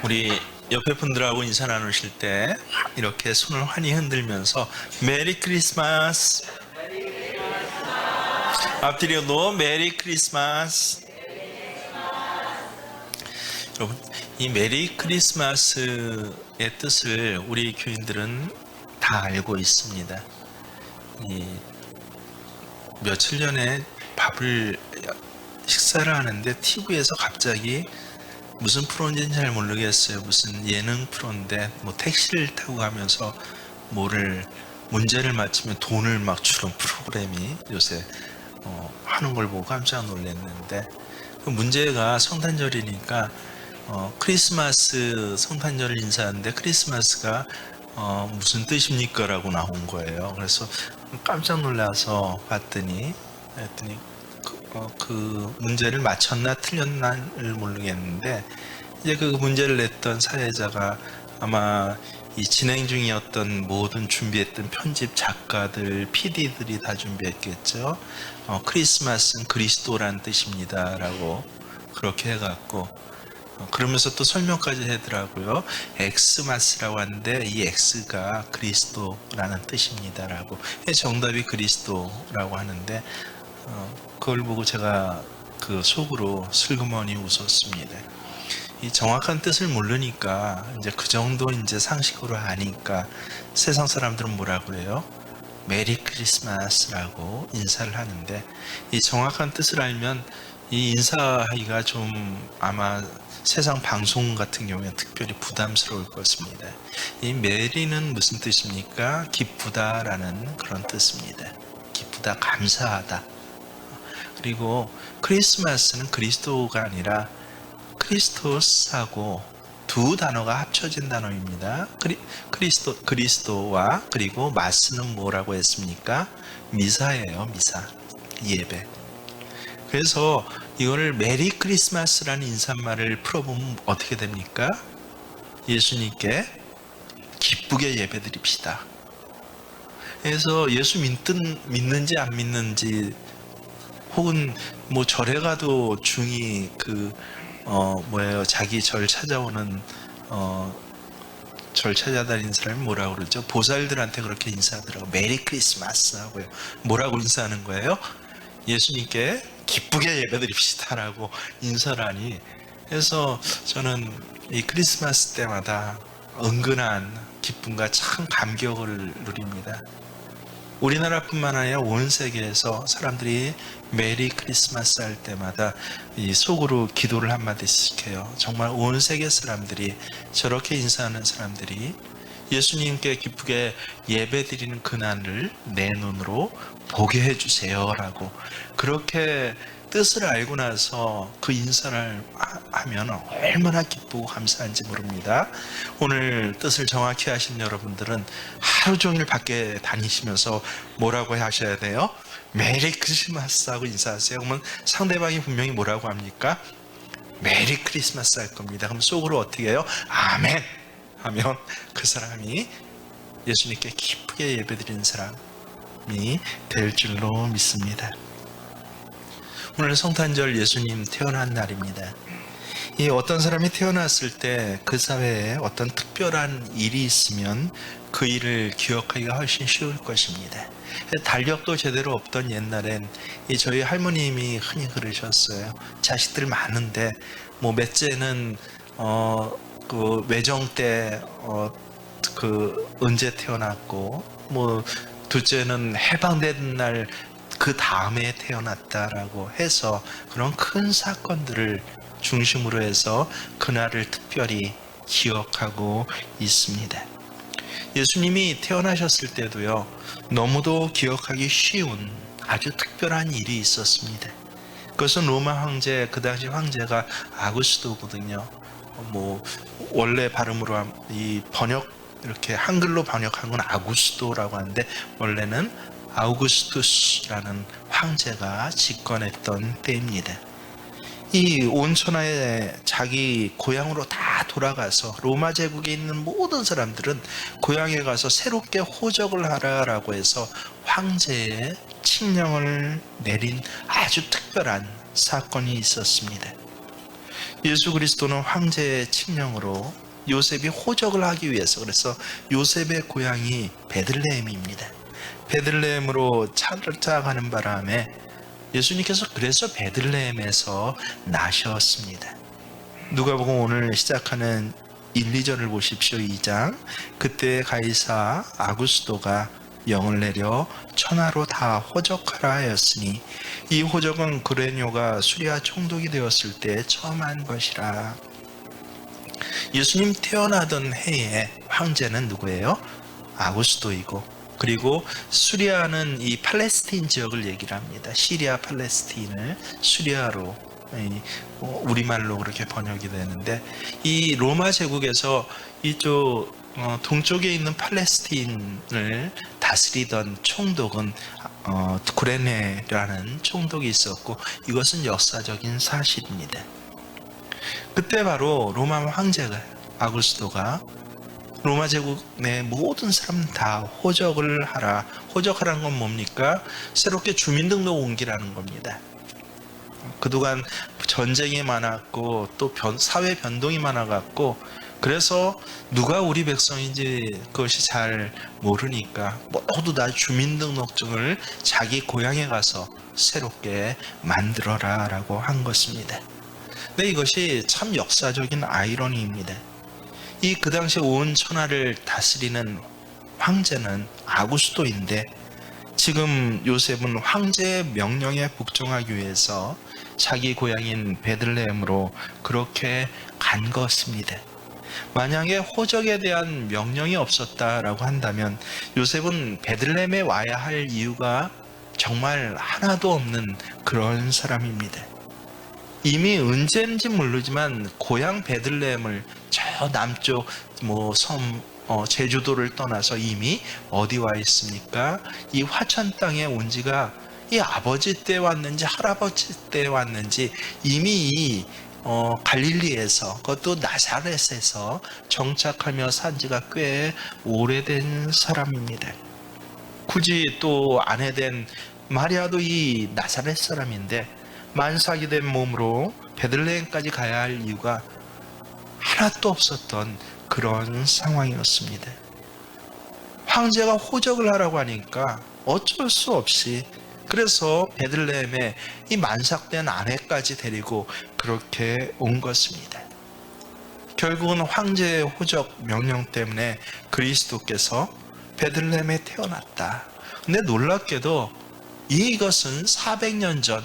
우리 옆에 분들하고 인사 나누실 때 이렇게 손을 환히 흔들면서 메리 크리스마스, 앞뒤로도 메리 크리스마스. 여러분, 이 메리 크리스마스의 뜻을 우리 교인들은 다 알고 있습니다. 며칠 전에 식사를 하는데 TV에서 갑자기 무슨 프로인지는 잘 모르겠어요. 무슨 예능 프로인데 뭐 택시를 타고 가면서 문제를 맞추면 돈을 막 주는 프로그램이 요새 하는 걸 보고 깜짝 놀랐는데, 그 문제가 성탄절이니까 크리스마스 성탄절 인사하는데 크리스마스가 무슨 뜻입니까? 라고 나온 거예요. 그래서 깜짝 놀라서 봤더니 그 문제를 맞췄나 틀렸나를 모르겠는데, 이제 그 문제를 냈던 사회자가 아마 이 진행 중이었던 모든 준비했던 편집 작가들, PD들이 다 준비했겠죠. 크리스마스는 그리스도란 뜻입니다 라고 그렇게 해갖고, 그러면서 또 설명까지 하더라고요. 엑스마스라고 하는데 이 X가 그리스도라는 뜻입니다 라고. 정답이 그리스도라고 하는데, 그걸 보고 제가 그 속으로 슬그머니 웃었습니다. 이 정확한 뜻을 모르니까 이제 그 정도 이제 상식으로 아니까 세상 사람들은 뭐라고 해요? 메리 크리스마스라고 인사를 하는데, 이 정확한 뜻을 알면 이 인사하기가 좀 아마 세상 방송 같은 경우에 특별히 부담스러울 것입니다. 이 메리는 무슨 뜻입니까? 기쁘다라는 그런 뜻입니다. 기쁘다, 감사하다. 그리고 크리스마스는 그리스도가 아니라 크리스토스하고 두 단어가 합쳐진 단어입니다. 그리스도와 그리고 마스는 뭐라고 했습니까? 미사예요. 미사, 예배. 그래서 이거를 메리 크리스마스라는 인사말을 풀어보면 어떻게 됩니까? 예수님께 기쁘게 예배드립시다. 그래서 예수 믿는지 안 믿는지, 혹은 뭐 절에 가도 중이 자기 절 찾아오는 절 찾아다니는 사람이 뭐라고 그러죠? 보살들한테 그렇게 인사하더라고. 메리 크리스마스 하고요. 뭐라고 인사하는 거예요? 예수님께 기쁘게 예배드립시다라고 인사를 하니. 그래서 저는 이 크리스마스 때마다 은근한 기쁨과 참 감격을 누립니다. 우리나라뿐만 아니라 온 세계에서 사람들이 메리 크리스마스 할 때마다 이 속으로 기도를 한마디씩 해요. 정말 온 세계 사람들이, 저렇게 인사하는 사람들이 예수님께 기쁘게 예배드리는 그날을 내 눈으로 보게 해주세요 라고, 그렇게 뜻을 알고 나서 그 인사를 하면 얼마나 기쁘고 감사한지 모릅니다. 오늘 뜻을 정확히 하신 여러분들은 하루 종일 밖에 다니시면서 뭐라고 하셔야 돼요? 메리 크리스마스 하고 인사하세요. 그러면 상대방이 분명히 뭐라고 합니까? 메리 크리스마스 할 겁니다. 그럼 속으로 어떻게 해요? 아멘 하면 그 사람이 예수님께 기쁘게 예배드리는 사람이 될 줄로 믿습니다. 오늘 성탄절 예수님 태어난 날입니다. 이 어떤 사람이 태어났을 때 그 사회에 어떤 특별한 일이 있으면 그 일을 기억하기가 훨씬 쉬울 것입니다. 달력도 제대로 없던 옛날엔 저희 할머님이 흔히 그러셨어요. 자식들 많은데 뭐 넷째는 그 외정 때 언제 태어났고, 뭐 둘째는 해방된 날 그 다음에 태어났다라고 해서 그런 큰 사건들을 중심으로 해서 그날을 특별히 기억하고 있습니다. 예수님이 태어나셨을 때도요, 너무도 기억하기 쉬운 아주 특별한 일이 있었습니다. 그것은 로마 황제, 그 당시 황제가 아구스도거든요. 뭐 원래 발음으로 이렇게 한글로 번역한 건 아구스도라고 하는데, 원래는 아우구스투스라는 황제가 집권했던 때입니다. 이 온천하에 자기 고향으로 다 돌아가서 로마 제국에 있는 모든 사람들은 고향에 가서 새롭게 호적을 하라라고 해서 황제의 칙령을 내린 아주 특별한 사건이 있었습니다. 예수 그리스도는 황제의 칙령으로 요셉이 호적을 하기 위해서, 그래서 요셉의 고향이 베들레헴입니다. 베들레헴으로 찾아가는 바람에 예수님께서 그래서 베들레헴에서 나셨습니다. 누가복음 오늘 시작하는 1, 2절을 보십시오. 2장. 그때 가이사 아구스도가 영을 내려 천하로 다 호적하라 하였으니 이 호적은 그레뇨가 수리아 총독이 되었을 때 처음 한 것이라. 예수님 태어나던 해에 황제는 누구예요? 아구스도이고, 그리고 수리아는 이 팔레스틴 지역을 얘기를 합니다. 시리아 팔레스틴을 수리아로, 우리말로 그렇게 번역이 되는데, 이 로마 제국에서 이쪽 동쪽에 있는 팔레스틴을 다스리던 총독은 구레네라는 총독이 있었고, 이것은 역사적인 사실입니다. 그때 바로 로마 황제가 아구스도가 로마 제국 내 모든 사람 다 호적을 하라. 호적하라는 건 뭡니까? 새롭게 주민등록 옮기라는 겁니다. 그동안 전쟁이 많았고 또 사회 변동이 많아갖고, 그래서 누가 우리 백성인지 그것이 잘 모르니까 모두 다 주민등록증을 자기 고향에 가서 새롭게 만들어라 라고 한 것입니다. 근데 이것이 참 역사적인 아이러니입니다. 그 당시 온 천하를 다스리는 황제는 아구스도인데, 지금 요셉은 황제의 명령에 복종하기 위해서 자기 고향인 베들레헴으로 그렇게 간 것입니다. 만약에 호적에 대한 명령이 없었다라고 한다면 요셉은 베들레헴에 와야 할 이유가 정말 하나도 없는 그런 사람입니다. 이미 언제인지 모르지만 고향 베들레헴을 저 남쪽 섬 제주도를 떠나서 이미 어디 와 있습니까? 이 화천 땅에 온 지가 이 아버지 때 왔는지 할아버지 때 왔는지 이미 이 갈릴리에서, 그것도 나사렛에서 정착하며 산 지가 꽤 오래된 사람입니다. 굳이 또 아내된 마리아도 이 나사렛 사람인데 만삭이 된 몸으로 베들레헴까지 가야 할 이유가 하나도 없었던 그런 상황이었습니다. 황제가 호적을 하라고 하니까 어쩔 수 없이, 그래서 베들레헴에 이 만삭된 아내까지 데리고 그렇게 온 것입니다. 결국은 황제의 호적 명령 때문에 그리스도께서 베들레헴에 태어났다. 근데 놀랍게도 이것은 400년 전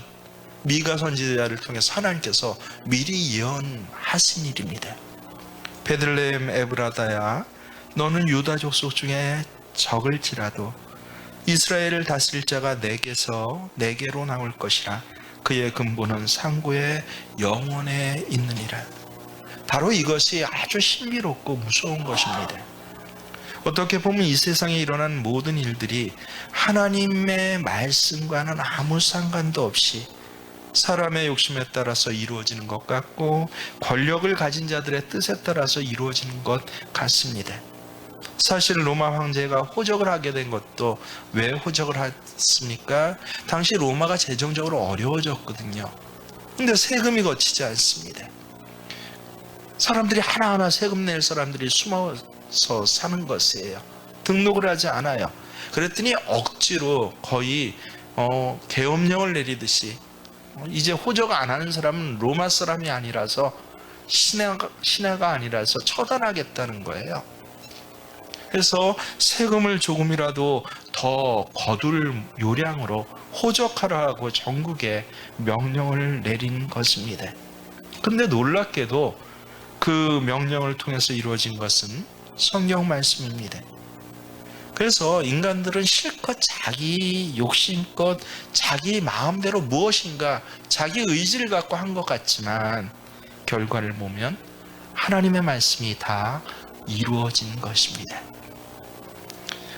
미가 선지자를 통해서 하나님께서 미리 예언하신 일입니다. 베들레헴 에브라다야, 너는 유다 족속 중에 적을지라도 이스라엘을 다스릴 자가 내게로 나올 것이라. 그의 근본은 상고의 영원에 있느니라. 바로 이것이 아주 신비롭고 무서운 것입니다. 어떻게 보면 이 세상에 일어난 모든 일들이 하나님의 말씀과는 아무 상관도 없이 사람의 욕심에 따라서 이루어지는 것 같고, 권력을 가진 자들의 뜻에 따라서 이루어지는 것 같습니다. 사실 로마 황제가 호적을 하게 된 것도 왜 호적을 했습니까? 당시 로마가 재정적으로 어려워졌거든요. 근데 세금이 거치지 않습니다. 사람들이 하나하나 세금 낼 사람들이 숨어서 사는 것이에요. 등록을 하지 않아요. 그랬더니 억지로 거의 계엄령을 내리듯이, 이제 호적 안 하는 사람은 로마 사람이 아니라서 신하가 아니라서 처단하겠다는 거예요. 그래서 세금을 조금이라도 더 거둘 요량으로 호적하라고 전국에 명령을 내린 것입니다. 근데 놀랍게도 그 명령을 통해서 이루어진 것은 성경 말씀입니다. 그래서 인간들은 실컷 자기 욕심껏 자기 마음대로 무엇인가 자기 의지를 갖고 한 것 같지만 결과를 보면 하나님의 말씀이 다 이루어진 것입니다.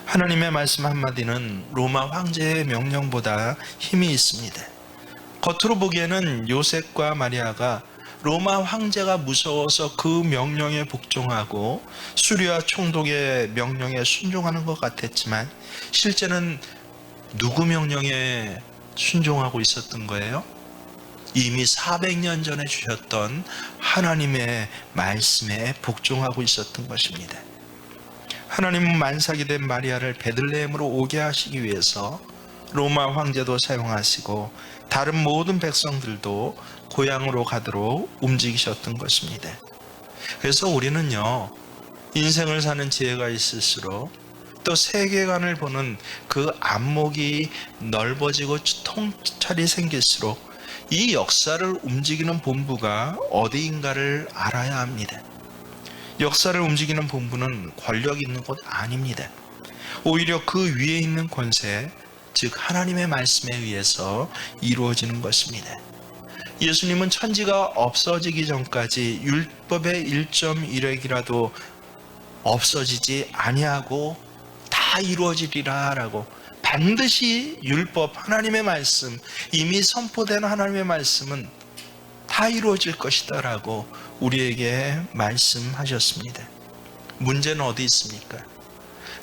하나님의 말씀 한마디는 로마 황제의 명령보다 힘이 있습니다. 겉으로 보기에는 요셉과 마리아가 로마 황제가 무서워서 그 명령에 복종하고 수리아 총독의 명령에 순종하는 것 같았지만 실제는 누구 명령에 순종하고 있었던 거예요? 이미 400년 전에 주셨던 하나님의 말씀에 복종하고 있었던 것입니다. 하나님은 만삭이 된 마리아를 베들레헴으로 오게 하시기 위해서 로마 황제도 사용하시고 다른 모든 백성들도 고향으로 가도록 움직이셨던 것입니다. 그래서 우리는요, 인생을 사는 지혜가 있을수록 또 세계관을 보는 그 안목이 넓어지고 통찰이 생길수록 이 역사를 움직이는 본부가 어디인가를 알아야 합니다. 역사를 움직이는 본부는 권력 있는 곳 아닙니다. 오히려 그 위에 있는 권세, 즉 하나님의 말씀에 의해서 이루어지는 것입니다. 예수님은 천지가 없어지기 전까지 율법의 1.1획이라도 없어지지 아니하고 다 이루어지리라 라고, 반드시 율법, 하나님의 말씀, 이미 선포된 하나님의 말씀은 다 이루어질 것이다 라고 우리에게 말씀하셨습니다. 문제는 어디 있습니까?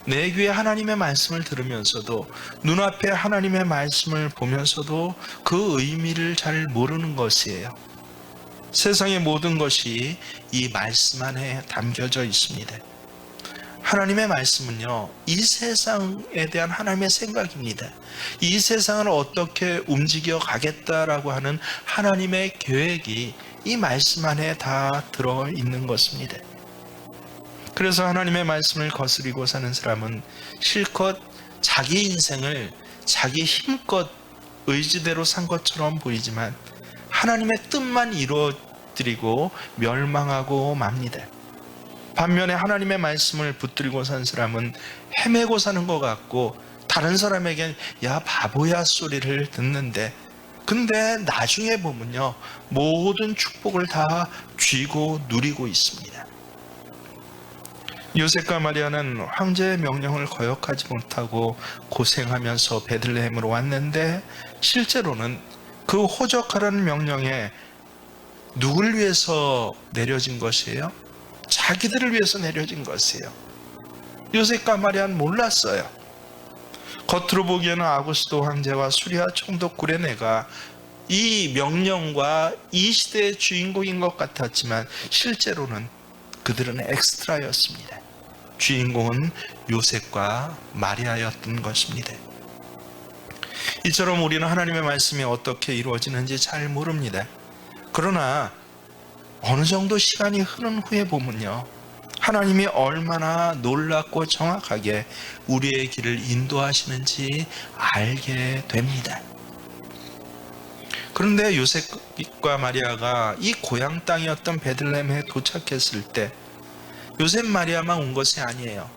내 귀에 하나님의 말씀을 들으면서도, 눈앞에 하나님의 말씀을 보면서도 그 의미를 잘 모르는 것이에요. 세상의 모든 것이 이 말씀 안에 담겨져 있습니다. 하나님의 말씀은요, 이 세상에 대한 하나님의 생각입니다. 이 세상을 어떻게 움직여 가겠다라고 하는 하나님의 계획이 이 말씀 안에 다 들어있는 것입니다. 그래서 하나님의 말씀을 거스리고 사는 사람은 실컷 자기 인생을 자기 힘껏 의지대로 산 것처럼 보이지만 하나님의 뜻만 이루어드리고 멸망하고 맙니다. 반면에 하나님의 말씀을 붙들고 산 사람은 헤매고 사는 것 같고, 다른 사람에겐 야 바보야 소리를 듣는데, 근데 나중에 보면요, 모든 축복을 다 쥐고 누리고 있습니다. 요셉과 마리아는 황제의 명령을 거역하지 못하고 고생하면서 베들레헴으로 왔는데, 실제로는 그 호적하라는 명령에 누구를 위해서 내려진 것이에요? 자기들을 위해서 내려진 것이에요. 요셉과 마리아는 몰랐어요. 겉으로 보기에는 아구스도 황제와 수리아 총독 구레네가 이 명령과 이 시대의 주인공인 것 같았지만 실제로는 그들은 엑스트라였습니다. 주인공은 요셉과 마리아였던 것입니다. 이처럼 우리는 하나님의 말씀이 어떻게 이루어지는지 잘 모릅니다. 그러나 어느 정도 시간이 흐른 후에 보면요, 하나님이 얼마나 놀랍고 정확하게 우리의 길을 인도하시는지 알게 됩니다. 그런데 요셉과 마리아가 이 고향 땅이었던 베들레헴에 도착했을 때 요셉 마리아만 온 것이 아니에요.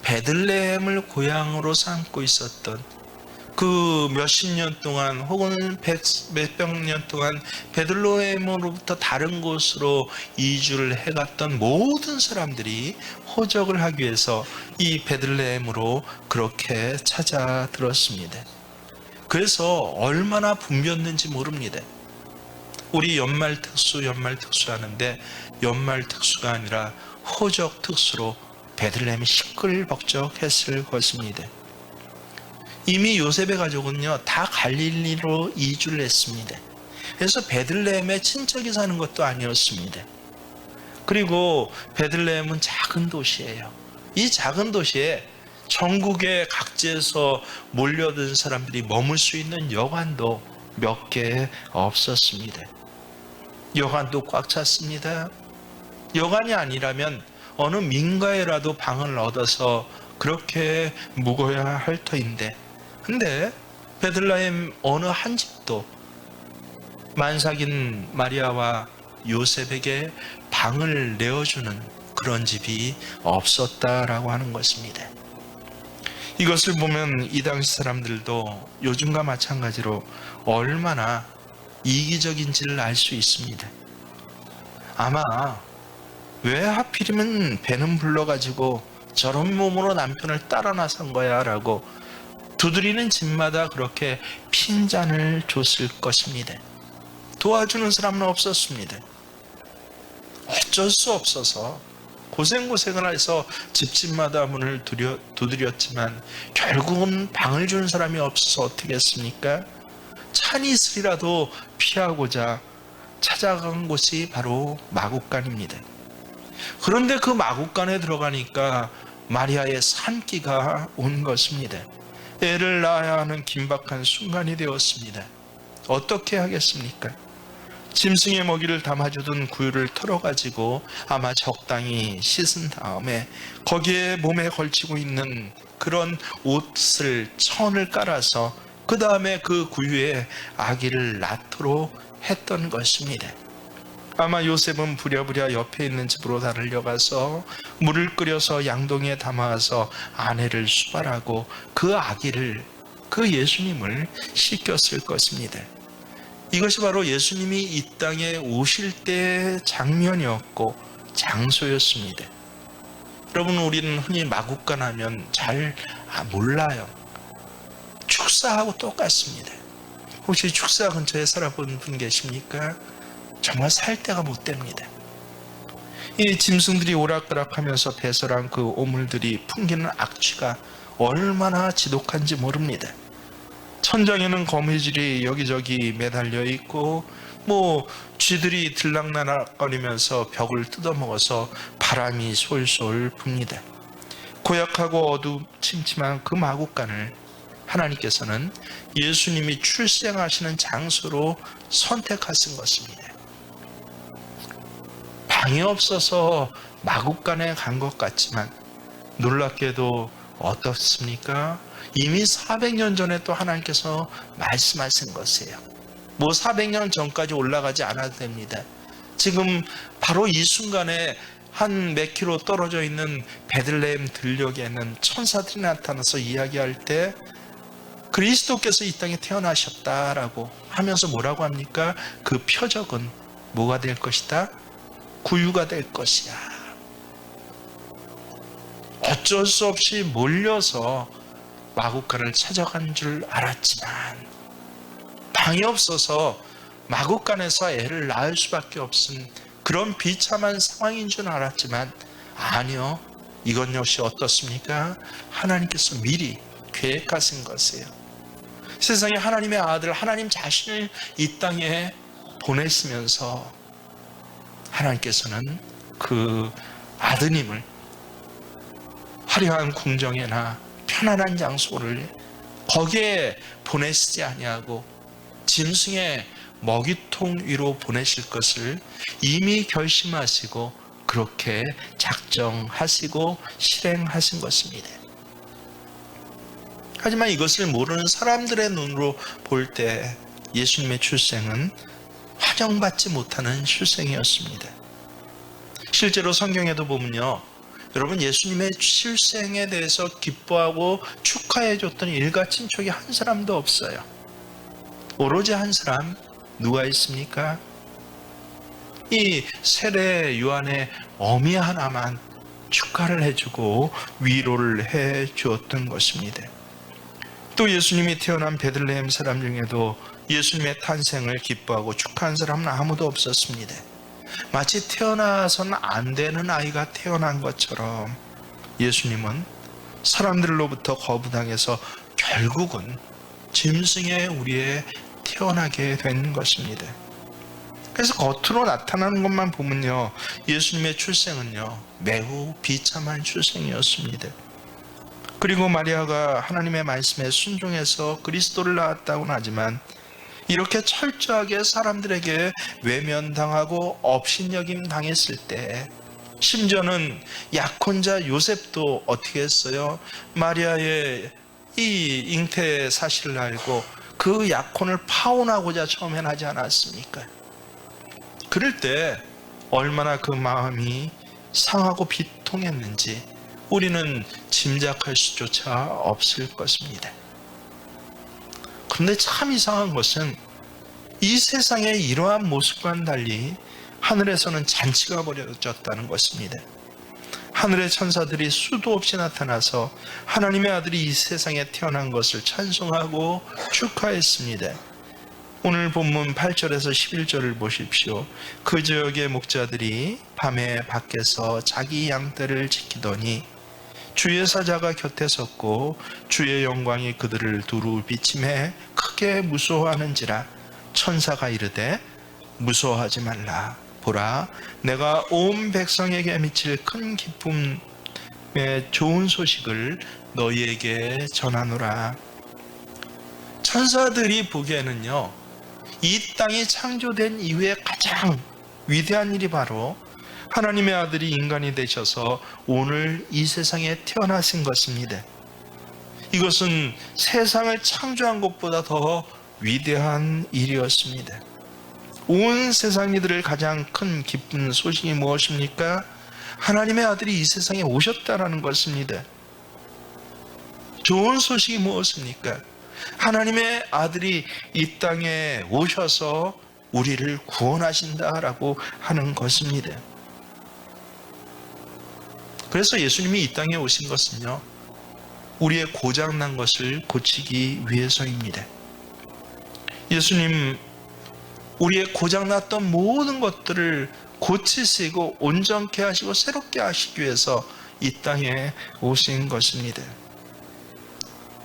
베들레헴을 고향으로 삼고 있었던 그 몇십 년 동안 혹은 몇백 년 동안 베들레헴으로부터 다른 곳으로 이주를 해갔던 모든 사람들이 호적을 하기 위해서 이 베들레헴으로 그렇게 찾아들었습니다. 그래서 얼마나 붐볐는지 모릅니다. 우리 연말 특수 하는데 연말 특수가 아니라 호적 특수로 베들레헴이 시끌벅적했을 것입니다. 이미 요셉의 가족은요, 다 갈릴리로 이주를 했습니다. 그래서 베들레헴에 친척이 사는 것도 아니었습니다. 그리고 베들레헴은 작은 도시예요. 이 작은 도시에 전국의 각지에서 몰려든 사람들이 머물 수 있는 여관도 몇 개 없었습니다. 여관도 꽉 찼습니다. 여관이 아니라면 어느 민가에라도 방을 얻어서 그렇게 묵어야 할 터인데, 근데 베들레헴 어느 한 집도 만삭인 마리아와 요셉에게 방을 내어주는 그런 집이 없었다라고 하는 것입니다. 이것을 보면 이 당시 사람들도 요즘과 마찬가지로 얼마나 이기적인지를 알 수 있습니다. 아마 왜 하필이면 배는 불러가지고 저런 몸으로 남편을 따라 나선 거야 라고 두드리는 집마다 그렇게 핀잔을 줬을 것입니다. 도와주는 사람은 없었습니다. 어쩔 수 없어서 고생을 해서 집집마다 문을 두드렸지만 결국은 방을 주는 사람이 없어서 어떻게 했습니까? 한 이슬이라도 피하고자 찾아간 곳이 바로 마굿간입니다. 그런데 그 마굿간에 들어가니까 마리아의 산기가 온 것입니다. 애를 낳아야 하는 긴박한 순간이 되었습니다. 어떻게 하겠습니까? 짐승의 먹이를 담아주던 구유를 털어가지고 아마 적당히 씻은 다음에 거기에 몸에 걸치고 있는 그런 옷을, 천을 깔아서 그 다음에 그 구유에 아기를 낳도록 했던 것입니다. 아마 요셉은 부랴부랴 옆에 있는 집으로 달려가서 물을 끓여서 양동이에 담아서 아내를 수발하고 그 아기를, 그 예수님을 씻겼을 것입니다. 이것이 바로 예수님이 이 땅에 오실 때의 장면이었고 장소였습니다. 여러분, 우리는 흔히 마굿간 하면 잘 몰라요. 축사하고 똑같습니다. 혹시 축사 근처에 살아본 분 계십니까? 정말 살 데가 못 됩니다. 이 짐승들이 오락가락하면서 배설한 그 오물들이 풍기는 악취가 얼마나 지독한지 모릅니다. 천장에는 거미줄이 여기저기 매달려 있고 쥐들이 들락날락거리면서 벽을 뜯어먹어서 바람이 솔솔 붑니다. 고약하고 어두침침한 그 마굿간을 하나님께서는 예수님이 출생하시는 장소로 선택하신 것입니다. 방이 없어서 마굿간에 간 것 같지만 놀랍게도 어떻습니까? 이미 400년 전에 또 하나님께서 말씀하신 것이에요. 400년 전까지 올라가지 않아도 됩니다. 지금 바로 이 순간에 한 몇 킬로 떨어져 있는 베들레헴 들녘에는 천사들이 나타나서 이야기할 때 그리스도께서 이 땅에 태어나셨다라고 하면서 뭐라고 합니까? 그 표적은 뭐가 될 것이다? 구유가 될 것이야. 어쩔 수 없이 몰려서 마굿간을 찾아간 줄 알았지만 방이 없어서 마굿간에서 애를 낳을 수밖에 없은 그런 비참한 상황인 줄 알았지만 아니요, 이건 역시 어떻습니까? 하나님께서 미리 계획하신 것이에요. 세상에 하나님의 아들 하나님 자신을 이 땅에 보내시면서 하나님께서는 그 아드님을 화려한 궁정에나 편안한 장소를 거기에 보내시지 아니하고 짐승의 먹이통 위로 보내실 것을 이미 결심하시고 그렇게 작정하시고 실행하신 것입니다. 하지만 이것을 모르는 사람들의 눈으로 볼 때 예수님의 출생은 환영받지 못하는 출생이었습니다. 실제로 성경에도 보면요, 여러분, 예수님의 출생에 대해서 기뻐하고 축하해 줬던 일가친척이 한 사람도 없어요. 오로지 한 사람, 누가 있습니까? 이 세례 요한의 어미 하나만 축하를 해주고 위로를 해 주었던 것입니다. 또 예수님이 태어난 베들레헴 사람 중에도 예수님의 탄생을 기뻐하고 축하한 사람은 아무도 없었습니다. 마치 태어나서는 안 되는 아이가 태어난 것처럼 예수님은 사람들로부터 거부당해서 결국은 짐승의 우리에 태어나게 된 것입니다. 그래서 겉으로 나타나는 것만 보면요, 예수님의 출생은요 매우 비참한 출생이었습니다. 그리고 마리아가 하나님의 말씀에 순종해서 그리스도를 낳았다고는 하지만 이렇게 철저하게 사람들에게 외면당하고 업신여김 당했을 때 심지어는 약혼자 요셉도 어떻게 했어요? 마리아의 이 잉태 사실을 알고 그 약혼을 파혼하고자 처음엔 하지 않았습니까? 그럴 때 얼마나 그 마음이 상하고 비통했는지 우리는 짐작할 수조차 없을 것입니다. 그런데 참 이상한 것은 이 세상의 이러한 모습과는 달리 하늘에서는 잔치가 벌어졌다는 것입니다. 하늘의 천사들이 수도 없이 나타나서 하나님의 아들이 이 세상에 태어난 것을 찬송하고 축하했습니다. 오늘 본문 8절에서 11절을 보십시오. 그 지역의 목자들이 밤에 밖에서 자기 양떼를 지키더니 주의 사자가 곁에 섰고 주의 영광이 그들을 두루 비침해 크게 무서워하는지라. 천사가 이르되 무서워하지 말라. 보라, 내가 온 백성에게 미칠 큰 기쁨의 좋은 소식을 너희에게 전하노라. 천사들이 보기에는요, 이 땅이 창조된 이후에 가장 위대한 일이 바로 하나님의 아들이 인간이 되셔서 오늘 이 세상에 태어나신 것입니다. 이것은 세상을 창조한 것보다 더 위대한 일이었습니다. 온 세상이들을 가장 큰 기쁜 소식이 무엇입니까? 하나님의 아들이 이 세상에 오셨다라는 것입니다. 좋은 소식이 무엇입니까? 하나님의 아들이 이 땅에 오셔서 우리를 구원하신다라고 하는 것입니다. 그래서 예수님이 이 땅에 오신 것은요, 우리의 고장난 것을 고치기 위해서입니다. 예수님, 우리의 고장났던 모든 것들을 고치시고 온전케 하시고 새롭게 하시기 위해서 이 땅에 오신 것입니다.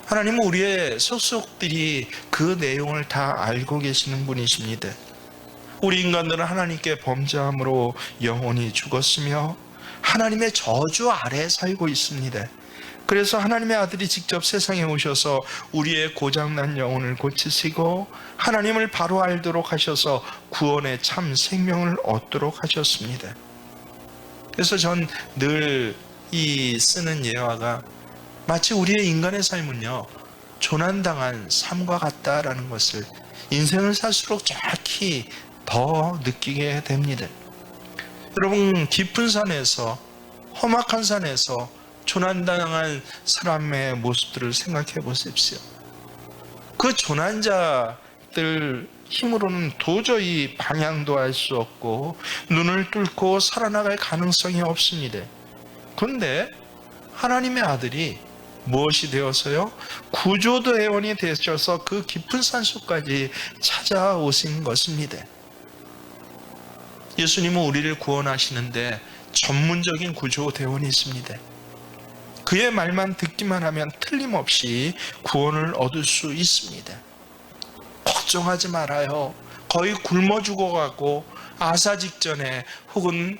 하나님은 우리의 속속들이 그 내용을 다 알고 계시는 분이십니다. 우리 인간들은 하나님께 범죄함으로 영원히 죽었으며 하나님의 저주 아래에 살고 있습니다. 그래서 하나님의 아들이 직접 세상에 오셔서 우리의 고장난 영혼을 고치시고 하나님을 바로 알도록 하셔서 구원의 참 생명을 얻도록 하셨습니다. 그래서 전 늘 이 쓰는 예화가 마치 우리의 인간의 삶은요, 조난당한 삶과 같다라는 것을 인생을 살수록 정확히 더 느끼게 됩니다. 여러분, 깊은 산에서, 험악한 산에서 조난당한 사람의 모습들을 생각해 보십시오. 그 조난자들 힘으로는 도저히 방향도 알 수 없고 눈을 뚫고 살아나갈 가능성이 없습니다. 그런데 하나님의 아들이 무엇이 되어서요? 구조대원이 되셔서 그 깊은 산속까지 찾아오신 것입니다. 예수님은 우리를 구원하시는데 전문적인 구조대원이십니다. 그의 말만 듣기만 하면 틀림없이 구원을 얻을 수 있습니다. 걱정하지 말아요. 거의 굶어 죽어가고 아사 직전에 혹은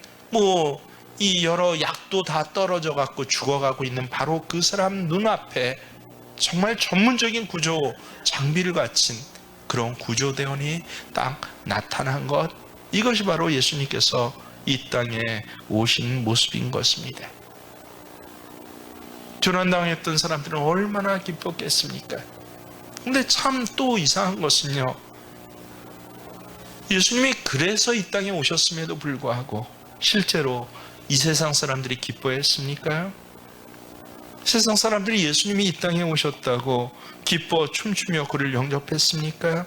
이 여러 약도 다 떨어져 갖고 죽어가고 있는 바로 그 사람 눈앞에 정말 전문적인 구조 장비를 갖춘 그런 구조대원이 딱 나타난 것, 이것이 바로 예수님께서 이 땅에 오신 모습인 것입니다. 조난당했던 사람들은 얼마나 기뻤겠습니까? 근데 참 또 이상한 것은요, 예수님이 그래서 이 땅에 오셨음에도 불구하고 실제로 이 세상 사람들이 기뻐했습니까? 세상 사람들이 예수님이 이 땅에 오셨다고 기뻐 춤추며 그를 영접했습니까?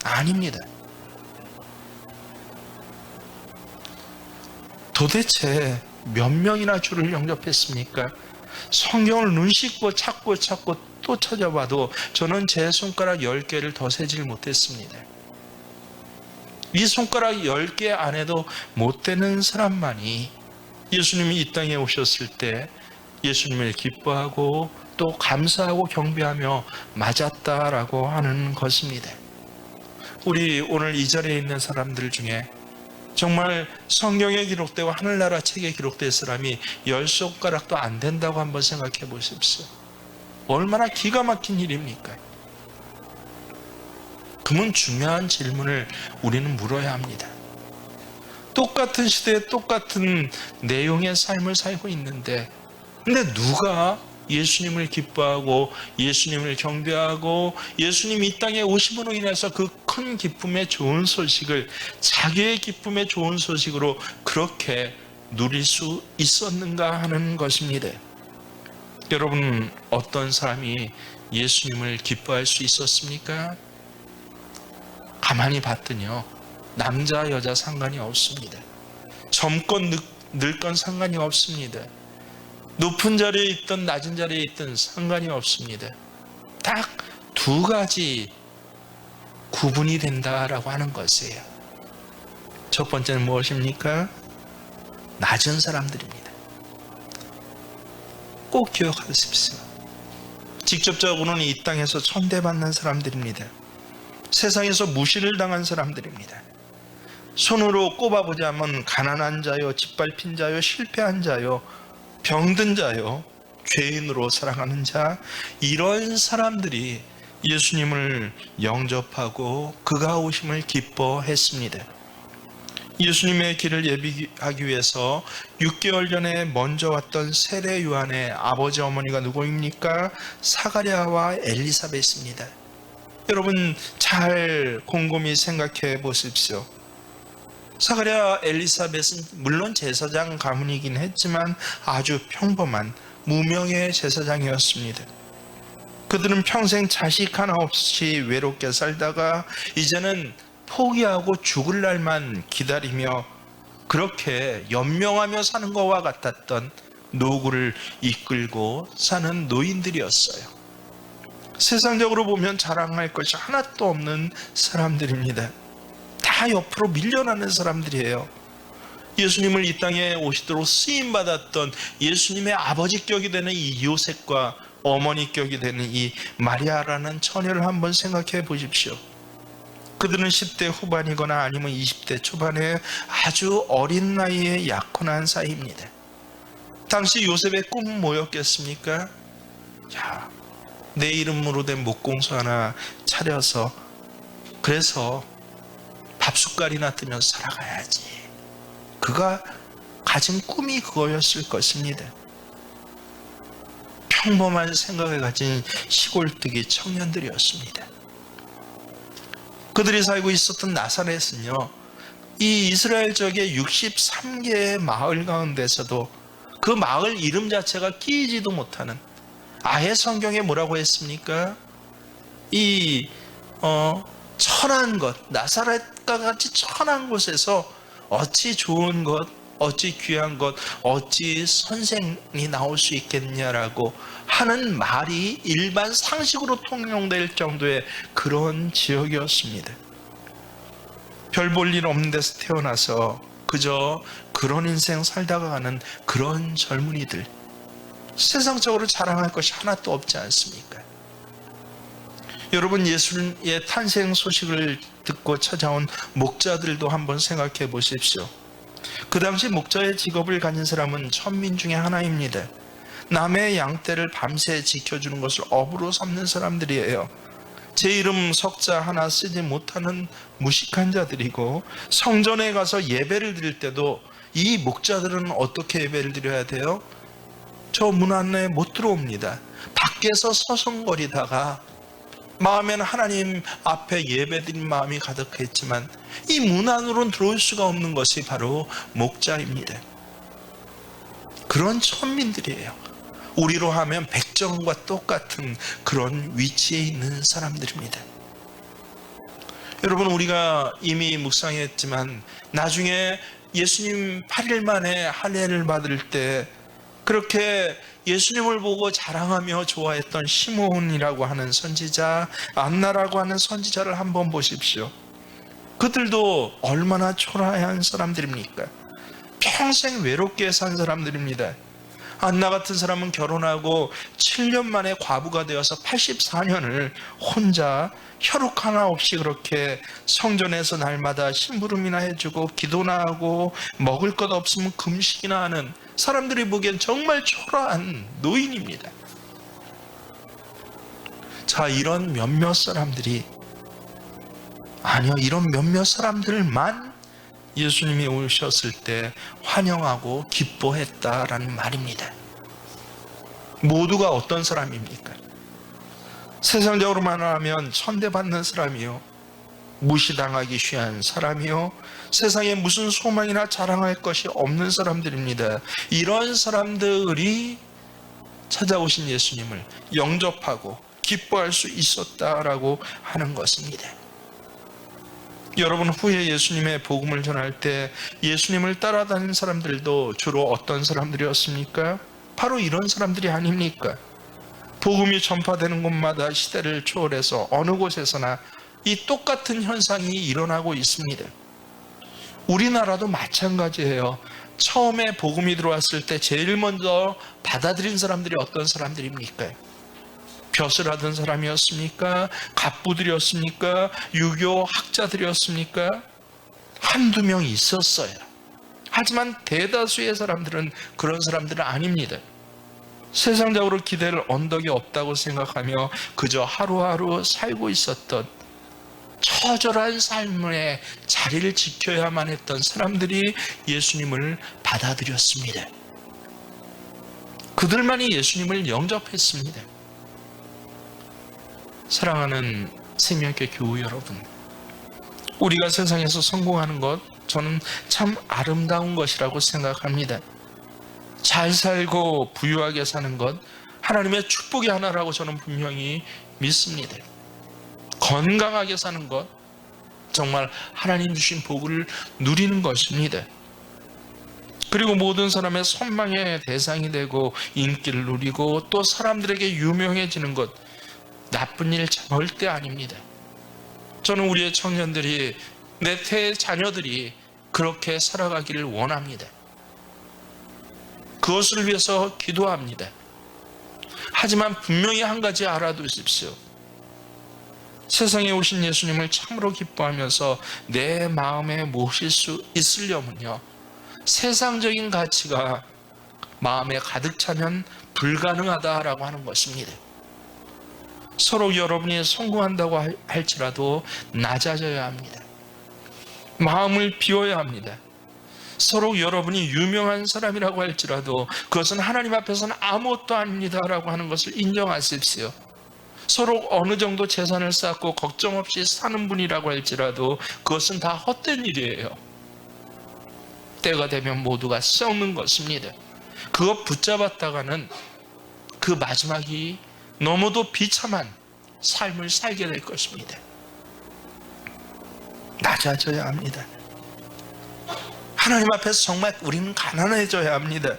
아닙니다. 도대체 몇 명이나 주를 영접했습니까? 성경을 눈 씻고 찾고 또 찾아봐도 저는 제 손가락 10개를 더 세질 못했습니다. 이 손가락 10개 안에도 못 되는 사람만이 예수님이 이 땅에 오셨을 때 예수님을 기뻐하고 또 감사하고 경배하며 맞았다라고 하는 것입니다. 우리 오늘 이 자리에 있는 사람들 중에 정말 성경에 기록되고 하늘나라 책에 기록된 사람이 10손가락도 안 된다고 한번 생각해 보십시오. 얼마나 기가 막힌 일입니까? 그러면 중요한 질문을 우리는 물어야 합니다. 똑같은 시대에 똑같은 내용의 삶을 살고 있는데, 근데 누가 예수님을 기뻐하고 예수님을 경배하고 예수님이 이 땅에 오심으로 인해서 그 큰 기쁨의 좋은 소식을 자기의 기쁨의 좋은 소식으로 그렇게 누릴 수 있었는가 하는 것입니다. 여러분, 어떤 사람이 예수님을 기뻐할 수 있었습니까? 가만히 봤더니요, 남자 여자 상관이 없습니다. 젊건 늙건 상관이 없습니다. 높은 자리에 있든 낮은 자리에 있든 상관이 없습니다. 딱 두 가지 구분이 된다라고 하는 것이에요. 첫 번째는 무엇입니까? 낮은 사람들입니다. 꼭 기억하십시오. 직접적으로는 이 땅에서 천대받는 사람들입니다. 세상에서 무시를 당한 사람들입니다. 손으로 꼽아보자면 가난한 자요, 짓밟힌 자요, 실패한 자요, 병든 자요, 죄인으로 살아가는 자, 이런 사람들이 예수님을 영접하고 그가 오심을 기뻐했습니다. 예수님의 길을 예비하기 위해서 6개월 전에 먼저 왔던 세례 요한의 아버지 어머니가 누구입니까? 사가랴와 엘리사벳입니다. 여러분 잘 곰곰이 생각해 보십시오. 사가랴 엘리사벳은 물론 제사장 가문이긴 했지만 아주 평범한 무명의 제사장이었습니다. 그들은 평생 자식 하나 없이 외롭게 살다가 이제는 포기하고 죽을 날만 기다리며 그렇게 연명하며 사는 것과 같았던 노구를 이끌고 사는 노인들이었어요. 세상적으로 보면 자랑할 것이 하나도 없는 사람들입니다. 다 옆으로 밀려나는 사람들이에요. 예수님을 이 땅에 오시도록 쓰임받았던 예수님의 아버지격이 되는 이 요셉과 어머니격이 되는 이 마리아라는 처녀를 한번 생각해 보십시오. 그들은 10대 후반이거나 아니면 20대 초반에 아주 어린 나이에 약혼한 사이입니다. 당시 요셉의 꿈은 뭐였겠습니까? 야, 내 이름으로 된 목공소 하나 차려서 그래서 밥숟갈이나 뜨면서 살아가야지. 그가 가진 꿈이 그거였을 것입니다. 평범한 생각을 가진 시골뜨기 청년들이었습니다. 그들이 살고 있었던 나사렛은요, 이 이스라엘 지역의 63개의 마을 가운데서도 그 마을 이름 자체가 끼이지도 못하는, 아예 성경에 뭐라고 했습니까? 이 천한 것, 나사렛과 같이 천한 곳에서 어찌 좋은 것, 어찌 귀한 것, 어찌 선생이 나올 수 있겠냐라고 하는 말이 일반 상식으로 통용될 정도의 그런 지역이었습니다. 별 볼 일 없는 데서 태어나서 그저 그런 인생 살다가 가는 그런 젊은이들, 세상적으로 자랑할 것이 하나도 없지 않습니까? 여러분, 예수의 탄생 소식을 듣고 찾아온 목자들도 한번 생각해 보십시오. 그 당시 목자의 직업을 가진 사람은 천민 중에 하나입니다. 남의 양떼를 밤새 지켜주는 것을 업으로 삼는 사람들이에요. 제 이름 석자 하나 쓰지 못하는 무식한 자들이고, 성전에 가서 예배를 드릴 때도 이 목자들은 어떻게 예배를 드려야 돼요? 저 문 안에 못 들어옵니다. 밖에서 서성거리다가 마음에는 하나님 앞에 예배드린 마음이 가득했지만 이 문 안으로는 들어올 수가 없는 것이 바로 목자입니다. 그런 천민들이에요. 우리로 하면 백정과 똑같은 그런 위치에 있는 사람들입니다. 여러분, 우리가 이미 묵상했지만 나중에 예수님 8일 만에 할례를 받을 때 그렇게 예수님을 보고 자랑하며 좋아했던 시몬이라고 하는 선지자, 안나라고 하는 선지자를 한번 보십시오. 그들도 얼마나 초라한 사람들입니까? 평생 외롭게 산 사람들입니다. 안나 같은 사람은 결혼하고 7년 만에 과부가 되어서 84년을 혼자 혈육 하나 없이 그렇게 성전에서 날마다 심부름이나 해주고 기도나 하고 먹을 것 없으면 금식이나 하는, 사람들이 보기엔 정말 초라한 노인입니다. 자, 이런 몇몇 사람들이, 아니요, 이런 몇몇 사람들만 예수님이 오셨을 때 환영하고 기뻐했다라는 말입니다. 모두가 어떤 사람입니까? 세상적으로 말하면 천대받는 사람이요, 무시당하기 쉬운 사람이요, 세상에 무슨 소망이나 자랑할 것이 없는 사람들입니다. 이런 사람들이 찾아오신 예수님을 영접하고 기뻐할 수 있었다라고 하는 것입니다. 여러분, 후에 예수님의 복음을 전할 때 예수님을 따라다니는 사람들도 주로 어떤 사람들이었습니까? 바로 이런 사람들이 아닙니까? 복음이 전파되는 곳마다 시대를 초월해서 어느 곳에서나 이 똑같은 현상이 일어나고 있습니다. 우리나라도 마찬가지예요. 처음에 복음이 들어왔을 때 제일 먼저 받아들인 사람들이 어떤 사람들입니까? 벼슬 하던 사람이었습니까? 갑부들이었습니까? 유교 학자들이었습니까? 한두 명 있었어요. 하지만 대다수의 사람들은 그런 사람들은 아닙니다. 세상적으로 기댈 언덕이 없다고 생각하며 그저 하루하루 살고 있었던 처절한 삶의 자리를 지켜야만 했던 사람들이 예수님을 받아들였습니다. 그들만이 예수님을 영접했습니다. 사랑하는 생명교회 교우 여러분, 우리가 세상에서 성공하는 것, 저는 참 아름다운 것이라고 생각합니다. 잘 살고 부유하게 사는 것, 하나님의 축복의 하나라고 저는 분명히 믿습니다. 건강하게 사는 것, 정말 하나님 주신 복을 누리는 것입니다. 그리고 모든 사람의 선망의 대상이 되고 인기를 누리고 또 사람들에게 유명해지는 것, 나쁜 일 절대 아닙니다. 저는 우리의 청년들이, 내 자녀들이 그렇게 살아가기를 원합니다. 그것을 위해서 기도합니다. 하지만 분명히 한 가지 알아두십시오. 세상에 오신 예수님을 참으로 기뻐하면서 내 마음에 모실 수 있으려면요, 세상적인 가치가 마음에 가득 차면 불가능하다라고 하는 것입니다. 서로 여러분이 성공한다고 할지라도 낮아져야 합니다. 마음을 비워야 합니다. 서로 여러분이 유명한 사람이라고 할지라도 그것은 하나님 앞에서는 아무것도 아닙니다라고 하는 것을 인정하십시오. 서로 어느 정도 재산을 쌓고 걱정 없이 사는 분이라고 할지라도 그것은 다 헛된 일이에요. 때가 되면 모두가 썩는 것입니다. 그거 붙잡았다가는 그 마지막이 너무도 비참한 삶을 살게 될 것입니다. 낮아져야 합니다. 하나님 앞에서 정말 우리는 가난해져야 합니다.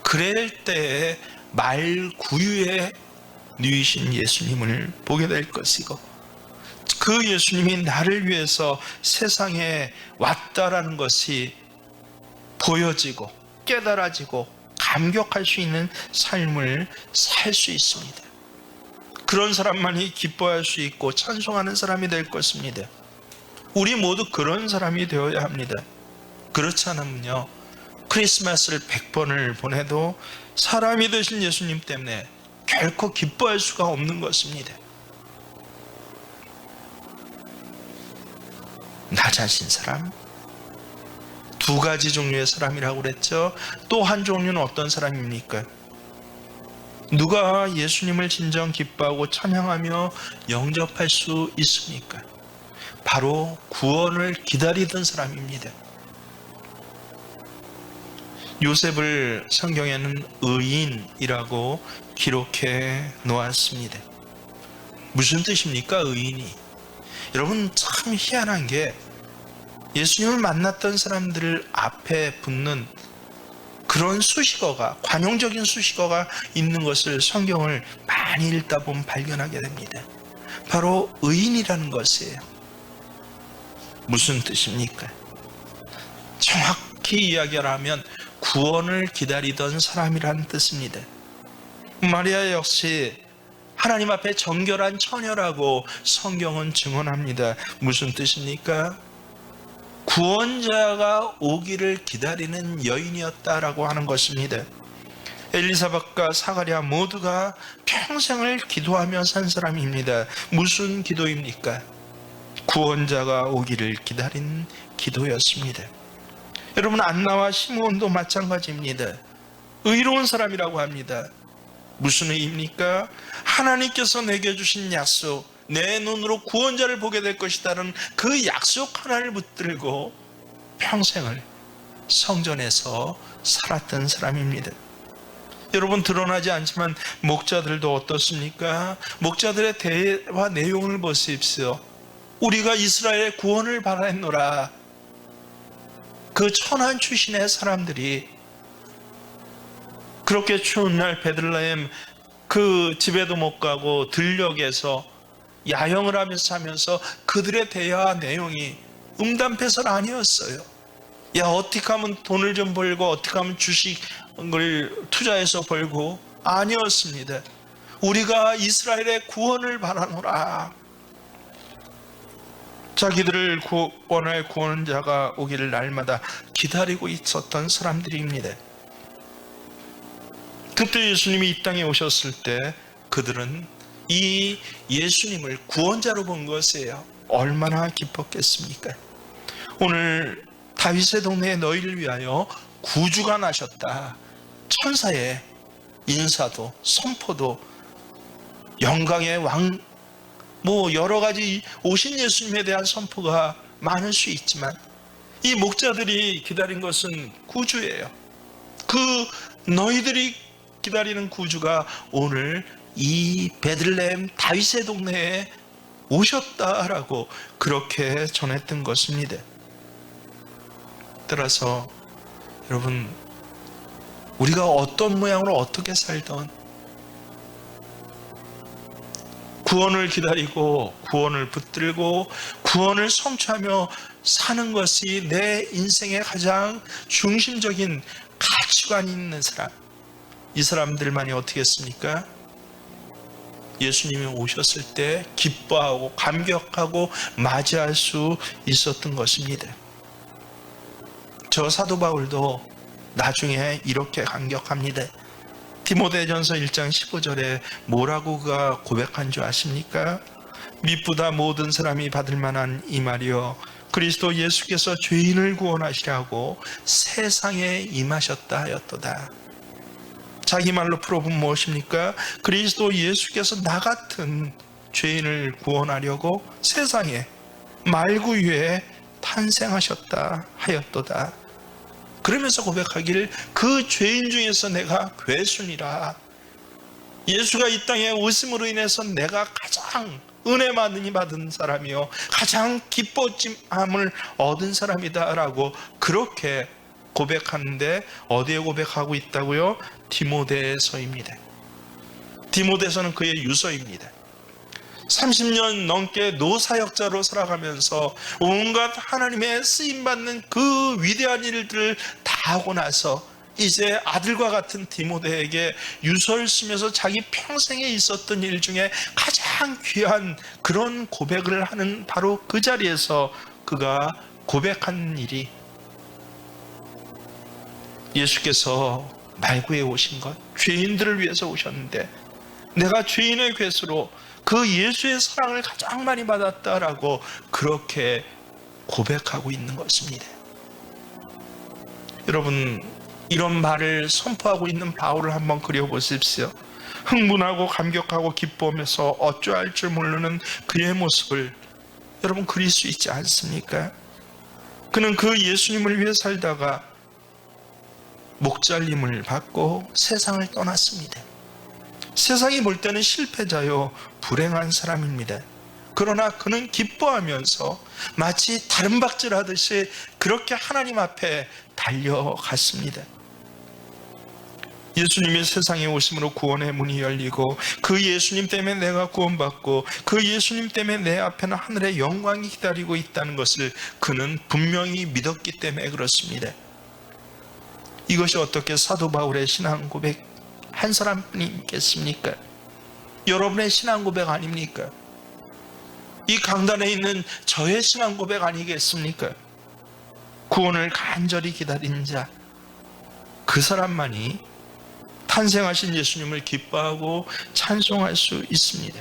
그럴 때에 말구유에 누이신 예수님을 보게 될 것이고, 그 예수님이 나를 위해서 세상에 왔다라는 것이 보여지고 깨달아지고 감격할 수 있는 삶을 살 수 있습니다. 그런 사람만이 기뻐할 수 있고 찬송하는 사람이 될 것입니다. 우리 모두 그런 사람이 되어야 합니다. 그렇지 않으면요, 크리스마스를 100번을 보내도 사람이 되신 예수님 때문에 결코 기뻐할 수가 없는 것입니다. 낮아진 사람, 두 가지 종류의 사람이라고 그랬죠. 또 한 종류는 어떤 사람입니까? 누가 예수님을 진정 기뻐하고 찬양하며 영접할 수 있습니까? 바로 구원을 기다리던 사람입니다. 요셉을 성경에는 의인이라고 기록해 놓았습니다. 무슨 뜻입니까, 의인이? 여러분, 참 희한한 게 예수님을 만났던 사람들 앞에 붙는 그런 수식어가, 관용적인 수식어가 있는 것을 성경을 많이 읽다 보면 발견하게 됩니다. 바로 의인이라는 것이에요. 무슨 뜻입니까? 정확히 이야기하면 구원을 기다리던 사람이라는 뜻입니다. 마리아 역시 하나님 앞에 정결한 처녀라고 성경은 증언합니다. 무슨 뜻입니까? 구원자가 오기를 기다리는 여인이었다라고 하는 것입니다. 엘리사벳과 사가랴 모두가 평생을 기도하며 산 사람입니다. 무슨 기도입니까? 구원자가 오기를 기다린 기도였습니다. 여러분, 안나와 시므온도 마찬가지입니다. 의로운 사람이라고 합니다. 무슨 의입니까? 하나님께서 내게 주신 약속, 내 눈으로 구원자를 보게 될 것이다라는 그 약속 하나를 붙들고 평생을 성전에서 살았던 사람입니다. 여러분, 드러나지 않지만 목자들도 어떻습니까? 목자들의 대화 내용을 보십시오. 우리가 이스라엘 구원을 바라노라. 그 천한 출신의 사람들이 그렇게 추운 날 베들레헴 그 집에도 못 가고 들녘에서 야영을 하면서 그들의 대화 내용이 음담패설 아니었어요. 야, 어떻게 하면 돈을 좀 벌고 어떻게 하면 주식을 투자해서 벌고, 아니었습니다. 우리가 이스라엘의 구원을 바라노라. 자기들을 구원할 구원자가 오기를 날마다 기다리고 있었던 사람들입니다. 그때 예수님이 이 땅에 오셨을 때 그들은 이 예수님을 구원자로 본 것이에요. 얼마나 기뻤겠습니까? 오늘 다윗의 동네에 너희를 위하여 구주가 나셨다. 천사의 인사도 선포도 영광의 왕, 여러 가지 오신 예수님에 대한 선포가 많을 수 있지만 이 목자들이 기다린 것은 구주예요. 그 너희들이 기다리는 구주가 오늘 이 베들레헴 다윗의 동네에 오셨다라고 그렇게 전했던 것입니다. 따라서 여러분, 우리가 어떤 모양으로 어떻게 살던 구원을 기다리고 구원을 붙들고 구원을 성취하며 사는 것이 내 인생의 가장 중심적인 가치관이 있는 사람, 이 사람들만이 어떻게 했습니까? 예수님이 오셨을 때 기뻐하고 감격하고 맞이할 수 있었던 것입니다. 저 사도 바울도 나중에 이렇게 감격합니다. 디모데전서 1장 15절에 뭐라고 그가 고백한 줄 아십니까? 미쁘다 모든 사람이 받을 만한 이 말이요, 그리스도 예수께서 죄인을 구원하시라고 세상에 임하셨다 하였도다. 자기 말로 풀어보면 무엇입니까? 그리스도 예수께서 나 같은 죄인을 구원하려고 세상에 말구 위에 탄생하셨다 하였도다. 그러면서 고백하기를 그 죄인 중에서 내가 괴순이라. 예수가 이 땅에 오심으로 인해서 내가 가장 은혜 많이 받은 사람이요 가장 기뻐짐을 얻은 사람이다 라고 그렇게 고백하는데, 어디에 고백하고 있다고요? 디모데서입니다. 디모데서는 그의 유서입니다. 30년 넘게 노사역자로 살아가면서 온갖 하나님의 쓰임받는 그 위대한 일들을 다 하고 나서 이제 아들과 같은 디모데에게 유서를 쓰면서 자기 평생에 있었던 일 중에 가장 귀한 그런 고백을 하는 바로 그 자리에서 그가 고백한 일이, 예수께서 말구에 오신 것, 죄인들을 위해서 오셨는데 내가 죄인의 괴수로 그 예수의 사랑을 가장 많이 받았다라고 그렇게 고백하고 있는 것입니다. 여러분, 이런 말을 선포하고 있는 바울을 한번 그려보십시오. 흥분하고 감격하고 기뻐하면서 어찌할 줄 모르는 그의 모습을 여러분 그릴 수 있지 않습니까? 그는 그 예수님을 위해 살다가 목잘림을 받고 세상을 떠났습니다. 세상이 볼 때는 실패자요 불행한 사람입니다. 그러나 그는 기뻐하면서 마치 다른 박질하듯이 그렇게 하나님 앞에 달려갔습니다. 예수님이 세상에 오심으로 구원의 문이 열리고 그 예수님 때문에 내가 구원받고 그 예수님 때문에 내 앞에는 하늘의 영광이 기다리고 있다는 것을 그는 분명히 믿었기 때문에 그렇습니다. 이것이 어떻게 사도 바울의 신앙 고백 한 사람뿐이 있겠습니까? 여러분의 신앙 고백 아닙니까? 이 강단에 있는 저의 신앙 고백 아니겠습니까? 구원을 간절히 기다린 자, 그 사람만이 탄생하신 예수님을 기뻐하고 찬송할 수 있습니다.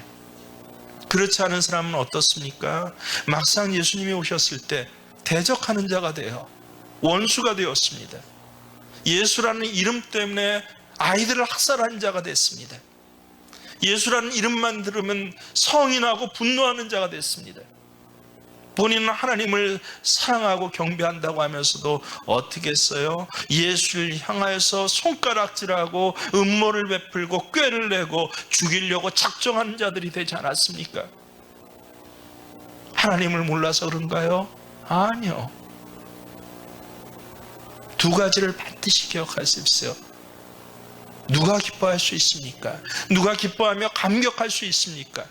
그렇지 않은 사람은 어떻습니까? 막상 예수님이 오셨을 때 대적하는 자가 되어 원수가 되었습니다. 예수라는 이름 때문에 아이들을 학살하는 자가 됐습니다. 예수라는 이름만 들으면 성이 나고 분노하는 자가 됐습니다. 본인은 하나님을 사랑하고 경배한다고 하면서도 어떻게 했어요? 예수를 향하여서 손가락질하고 음모를 베풀고 꾀를 내고 죽이려고 작정하는 자들이 되지 않았습니까? 하나님을 몰라서 그런가요? 아니요. 두 가지를 반드시 기억하십시오. 누가 기뻐할 수 있습니까? 누가 기뻐하며 감격할 수 있습니까?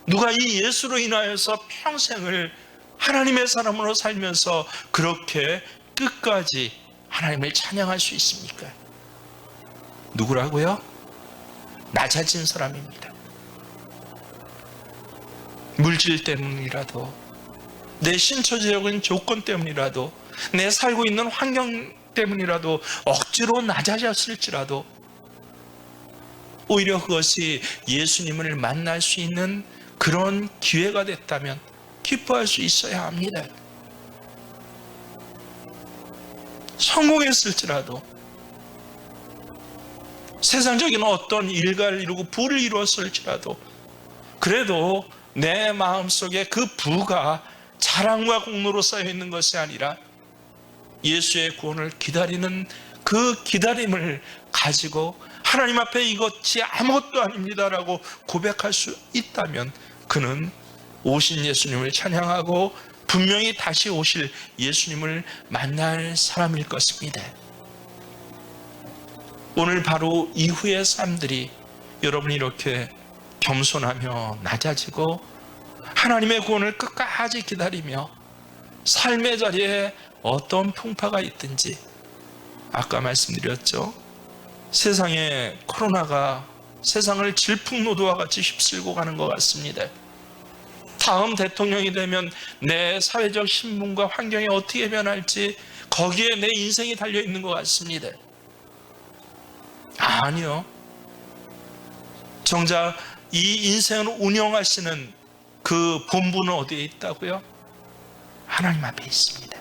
누가 이 예수로 인하여서 평생을 하나님의 사람으로 살면서 그렇게 끝까지 하나님을 찬양할 수 있습니까? 누구라고요? 낮아진 사람입니다. 물질 때문이라도, 내 신체적인 조건 때문이라도, 내 살고 있는 환경 때문이라도 억지로 낮아졌을지라도 오히려 그것이 예수님을 만날 수 있는 그런 기회가 됐다면 기뻐할 수 있어야 합니다. 성공했을지라도, 세상적인 어떤 일가를 이루고 부를 이루었을지라도, 그래도 내 마음속에 그 부가 자랑과 공로로 쌓여 있는 것이 아니라 예수의 구원을 기다리는 그 기다림을 가지고 하나님 앞에 이것이 아무것도 아닙니다라고 고백할 수 있다면 그는 오신 예수님을 찬양하고 분명히 다시 오실 예수님을 만날 사람일 것입니다. 오늘 바로 이후의 삶들이 여러분이 이렇게 겸손하며 낮아지고 하나님의 구원을 끝까지 기다리며 삶의 자리에 어떤 풍파가 있든지, 아까 말씀드렸죠, 세상에 코로나가 세상을 질풍노도와 같이 휩쓸고 가는 것 같습니다. 다음 대통령이 되면 내 사회적 신분과 환경이 어떻게 변할지 거기에 내 인생이 달려있는 것 같습니다. 아니요, 정작 이 인생을 운영하시는 그 본부는 어디에 있다고요? 하나님 앞에 있습니다.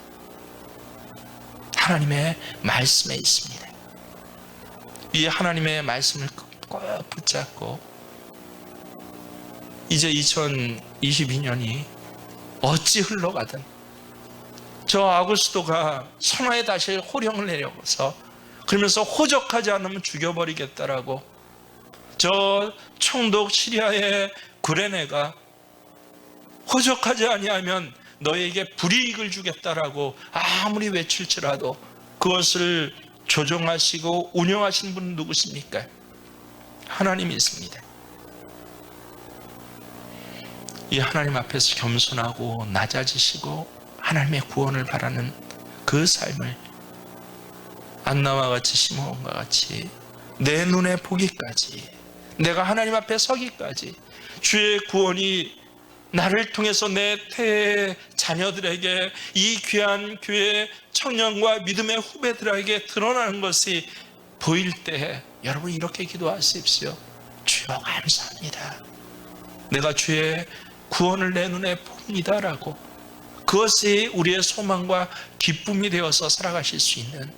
하나님의 말씀에 있습니다. 이 하나님의 말씀을 꼭 붙잡고 이제 2022년이 어찌 흘러가든 저 아구스토가 선화에 다시 호령을 내려서 그러면서 호적하지 않으면 죽여버리겠다라고, 저 총독 시리아의 구레네가 호적하지 아니하면 너에게 불이익을 주겠다라고 아무리 외칠지라도 그것을 조종하시고 운영하시는 분은 누구십니까? 하나님이 있습니다. 이 하나님 앞에서 겸손하고 낮아지시고 하나님의 구원을 바라는 그 삶을 안나와 같이 시므온과 같이 내 눈에 보기까지, 내가 하나님 앞에 서기까지 주의 구원이 나를 통해서 내 태의 자녀들에게, 이 귀한 교회 청년과 믿음의 후배들에게 드러나는 것이 보일 때 여러분 이렇게 기도하십시오. 주여 감사합니다. 내가 주의 구원을 내 눈에 봅니다라고, 그것이 우리의 소망과 기쁨이 되어서 살아가실 수 있는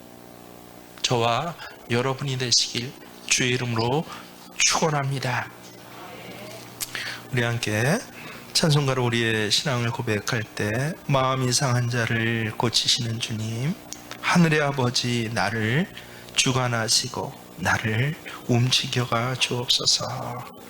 저와 여러분이 되시길 주의 이름으로 축원합니다. 우리 함께 찬송가로 우리의 신앙을 고백할 때, 마음이 상한 자를 고치시는 주님, 하늘의 아버지 나를 주관하시고 나를 움직여가 주옵소서.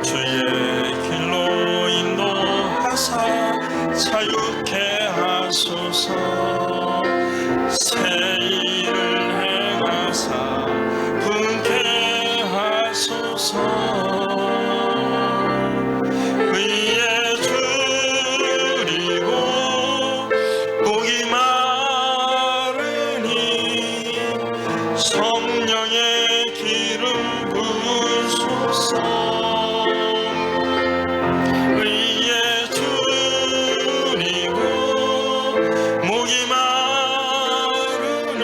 주의 길로 인도하사 자유케 하소서. 새 일을 행하사 분케 하소서. 의에 줄이고 목이 마르니 성령의 기름 부으소서. 의에 줄이고 목이 마르니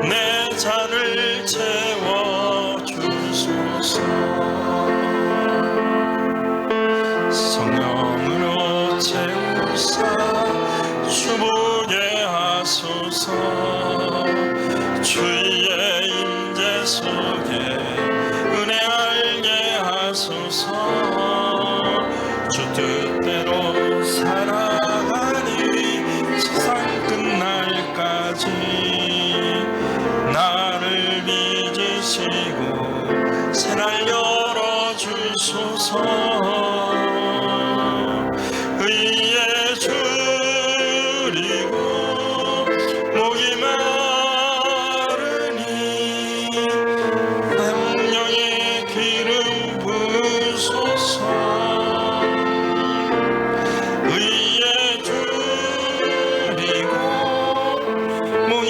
내 잔을 채워주소서. 성령으로 채우사 주보게 하소서. 주의 임재 속에 은혜 알게 하소서. 주 뜻대로 살아가니 세상 끝날까지 나를 빚으사 하소서. 의에 줄이고 목이 마르니 성령의 기름 부으소서. 의에 줄이고 목이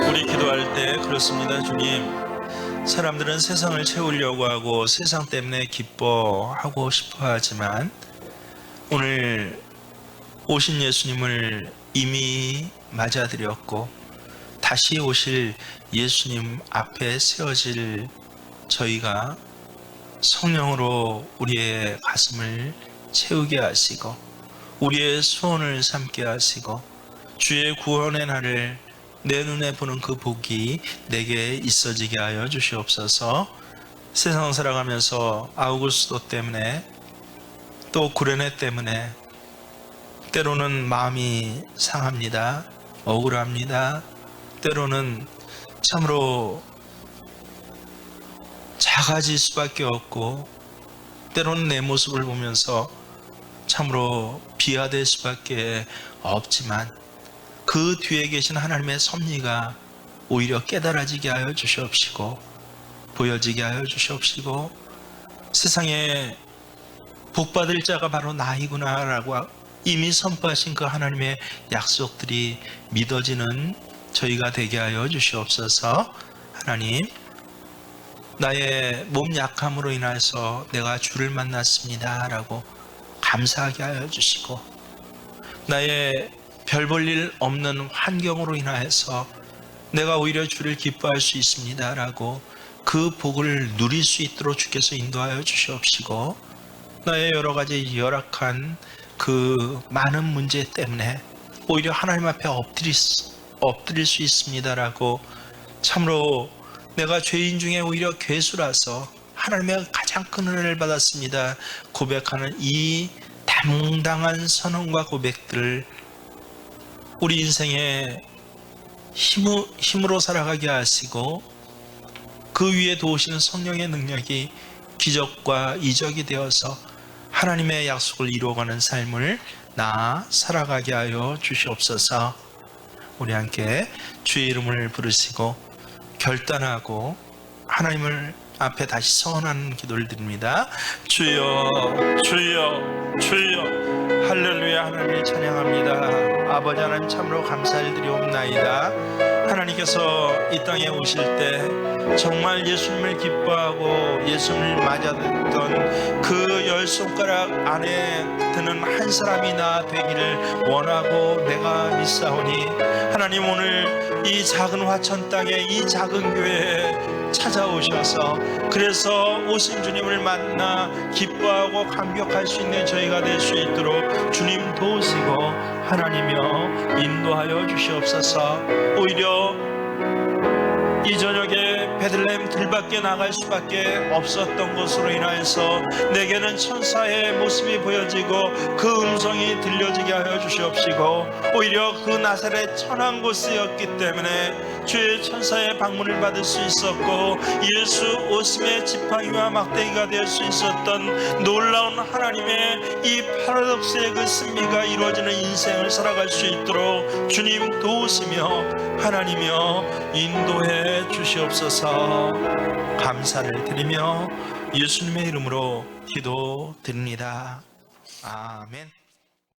우리 기도할 때 그렇습니다. 주님, 사람들은 세상을 채우려고 하고 세상 때문에 기뻐하고 싶어 하지만 오늘 오신 예수님을 이미 맞아들였고 다시 오실 예수님 앞에 세워질 저희가 성령으로 우리의 가슴을 채우게 하시고 우리의 소원을 삼게 하시고 주의 구원의 날을 내 눈에 보는 그 복이 내게 있어지게 하여 주시옵소서. 세상 살아가면서 아우구스도 때문에 또 구레네 때문에 때로는 마음이 상합니다. 억울합니다. 때로는 참으로 작아질 수밖에 없고 때로는 내 모습을 보면서 참으로 비하될 수밖에 없지만 그 뒤에 계신 하나님의 섭리가 오히려 깨달아지게 하여 주시옵시고 보여지게 하여 주시옵시고 세상에 복받을 자가 바로 나이구나 라고 이미 선포하신 그 하나님의 약속들이 믿어지는 저희가 되게 하여 주시옵소서. 하나님, 나의 몸 약함으로 인해서 내가 주를 만났습니다 라고 감사하게 하여 주시고 나의 별 볼 일 없는 환경으로 인하여서 내가 오히려 주를 기뻐할 수 있습니다 라고 그 복을 누릴 수 있도록 주께서 인도하여 주시옵시고 나의 여러 가지 열악한 그 많은 문제 때문에 오히려 하나님 앞에 엎드릴 수 있습니다 라고 참으로 내가 죄인 중에 오히려 괴수라서 하나님의 가장 큰 은혜를 받았습니다 고백하는 이 당당한 선언과 고백들을 우리 인생의 힘으로 살아가게 하시고 그 위에 도우시는 성령의 능력이 기적과 이적이 되어서 하나님의 약속을 이루어가는 삶을 살아가게 하여 주시옵소서. 우리 함께 주의 이름을 부르시고 결단하고 하나님을 앞에 다시 서원하는 기도를 드립니다. 주여 주여 주여 할렐루야. 하나님을 찬양합니다. 아버지 하나님 참으로 감사를 드리옵나이다. 하나님께서 이 땅에 오실 때 정말 예수님을 기뻐하고 예수님을 맞아듣던 그 열 손가락 안에 드는 한 사람이 나 되기를 원하고 내가 믿사오니 하나님 오늘 이 작은 화천 땅에 이 작은 교회에 찾아오셔서 그래서 오신 주님을 만나 기뻐하고 감격할 수 있는 저희가 될 수 있도록 주님 도우시고 하나님이여 인도하여 주시옵소서. 오히려 이 저녁에 베들레헴 들밖에 나갈 수밖에 없었던 것으로 인하여서 내게는 천사의 모습이 보여지고 그 음성이 들려지게 하여 주시옵시고 오히려 그 나사렛 천한 곳이었기 때문에 주의 천사의 방문을 받을 수 있었고 예수 오심의 지팡이와 막대기가 될 수 있었던 놀라운 하나님의 이 파라독스의 그 승리가 이루어지는 인생을 살아갈 수 있도록 주님 도우시며 하나님이여 인도해 주시옵소서. 감사를 드리며 예수님의 이름으로 기도드립니다. 아멘.